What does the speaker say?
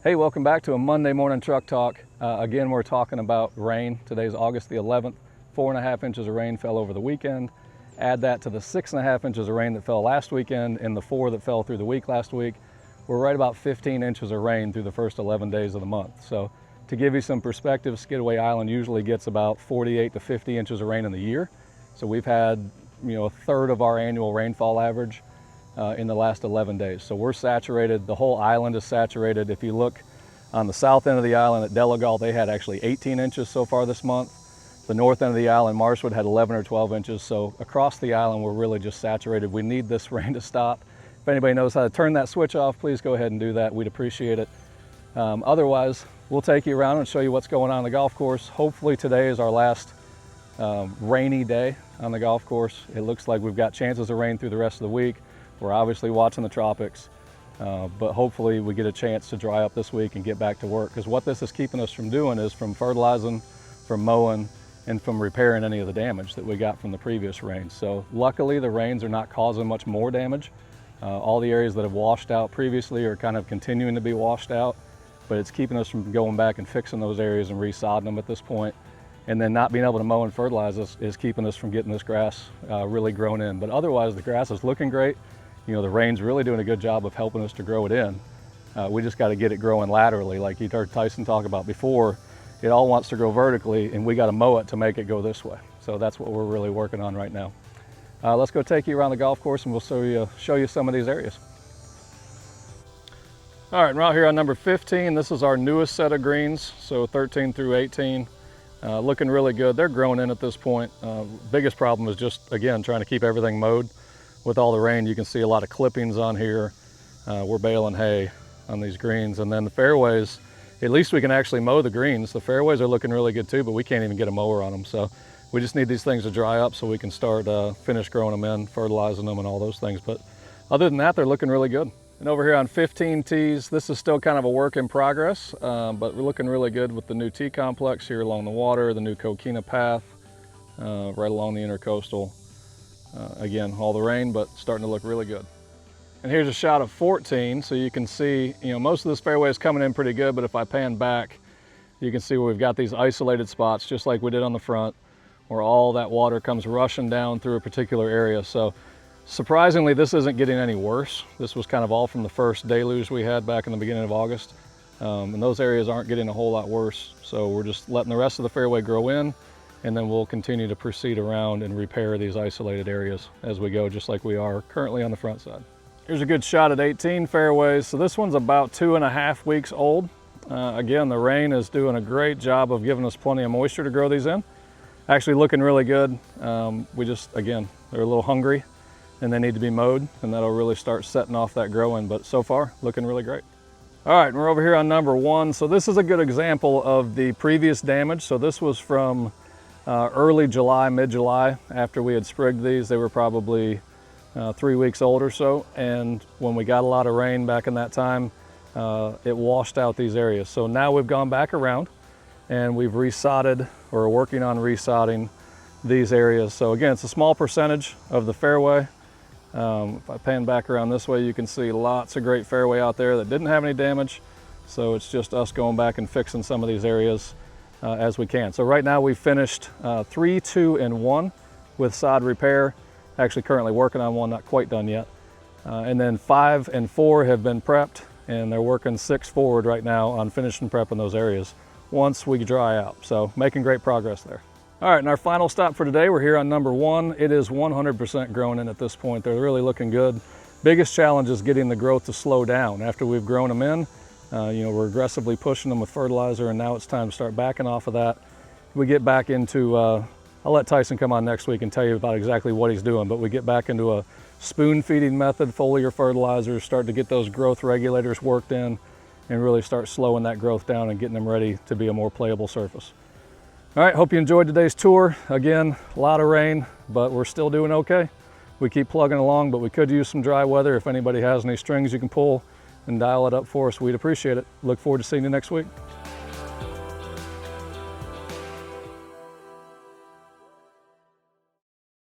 Hey, welcome back to a Monday morning truck talk. Again, we're talking about rain. Today's August the 11th. 4.5 inches of rain fell over the weekend. Add that to the 6.5 inches of rain that fell last weekend and the 4 that fell through the week last week. We're right about 15 inches of rain through the first 11 days of the month. So to give you some perspective, Skidaway Island usually gets about 48 to 50 inches of rain in the year. So we've had, a third of our annual rainfall average in the last 11 days. So we're saturated. The whole island is saturated. If you look on the south end of the island at Delagal, they had actually 18 inches so far this month. The north end of the island, Marshwood, had 11 or 12 inches. So across the island, we're really just saturated. We need this rain to stop. If anybody knows how to turn that switch off, please go ahead and do that. We'd appreciate it. Otherwise, we'll take you around and show you what's going on the golf course. Hopefully today is our last rainy day on the golf course. It looks like we've got chances of rain through the rest of the week. We're obviously watching the tropics, but hopefully we get a chance to dry up this week and get back to work, because what this is keeping us from doing is from fertilizing, from mowing, and from repairing any of the damage that we got from the previous rains. So luckily the rains are not causing much more damage. All the areas that have washed out previously are kind of continuing to be washed out, but it's keeping us from going back and fixing those areas and resodding them at this point. And then not being able to mow and fertilize is keeping us from getting this grass really grown in. But otherwise the grass is looking great. The rain's really doing a good job of helping us to grow it in. We just got to get it growing laterally. Like you heard Tyson talk about before, it all wants to grow vertically, and we got to mow it to make it go this way. So that's what we're really working on right now. Let's go take you around the golf course and we'll show you some of these areas. All right, we're out here on number 15. This is our newest set of greens, so 13 through 18. Looking really good. They're growing in at this point. Biggest problem is just, again, trying to keep everything mowed. With all the rain, you can see a lot of clippings on here. We're baling hay on these greens. And then the fairways, at least we can actually mow the greens. The fairways are looking really good too, but we can't even get a mower on them. So we just need these things to dry up so we can start finish growing them in, fertilizing them and all those things. But other than that, they're looking really good. And over here on 15 tees, this is still kind of a work in progress, but we're looking really good with the new tee complex here along the water, the new Coquina path, right along the intercoastal. Again, all the rain, but starting to look really good. And here's a shot of 14, so you can see, most of this fairway is coming in pretty good, but if I pan back, you can see where we've got these isolated spots, just like we did on the front, where all that water comes rushing down through a particular area. So surprisingly, this isn't getting any worse. This was kind of all from the first deluge we had back in the beginning of August. And those areas aren't getting a whole lot worse. So we're just letting the rest of the fairway grow in, and then we'll continue to proceed around and repair these isolated areas as we go, just like we are currently on the front side. Here's a good shot at 18 fairways. So this one's about 2.5 weeks old. Again, the rain is doing a great job of giving us plenty of moisture to grow these in. Actually looking really good. Again, they're a little hungry and they need to be mowed, and that'll really start setting off that growing, but so far looking really great. All right, we're over here on number 1. So this is a good example of the previous damage. So this was from early July, mid-July, after we had sprigged these. They were probably 3 weeks old or so, and when we got a lot of rain back in that time, it washed out these areas. So now we've gone back around and we've resodded, or are working on resodding these areas. So again, it's a small percentage of the fairway. If I pan back around this way, you can see lots of great fairway out there that didn't have any damage. So it's just us going back and fixing some of these areas as we can. So right now we've finished 3, 2, and 1 with sod repair. Actually currently working on one, not quite done yet. And then 5 and 4 have been prepped, and they're working 6 forward right now on finishing prepping those areas once we dry out. So making great progress there. All right, and our final stop for today, we're here on number 1. It is 100% grown in at this point. They're really looking good. Biggest challenge is getting the growth to slow down. After we've grown them in, we're aggressively pushing them with fertilizer, and now it's time to start backing off of that. We get back into, I'll let Tyson come on next week and tell you about exactly what he's doing, but we get back into a spoon feeding method, foliar fertilizers, start to get those growth regulators worked in, and really start slowing that growth down and getting them ready to be a more playable surface. All right, hope you enjoyed today's tour. Again, a lot of rain, but we're still doing okay. We keep plugging along, but we could use some dry weather. If anybody has any strings you can pull and dial it up for us, we'd appreciate it. Look forward to seeing you next week.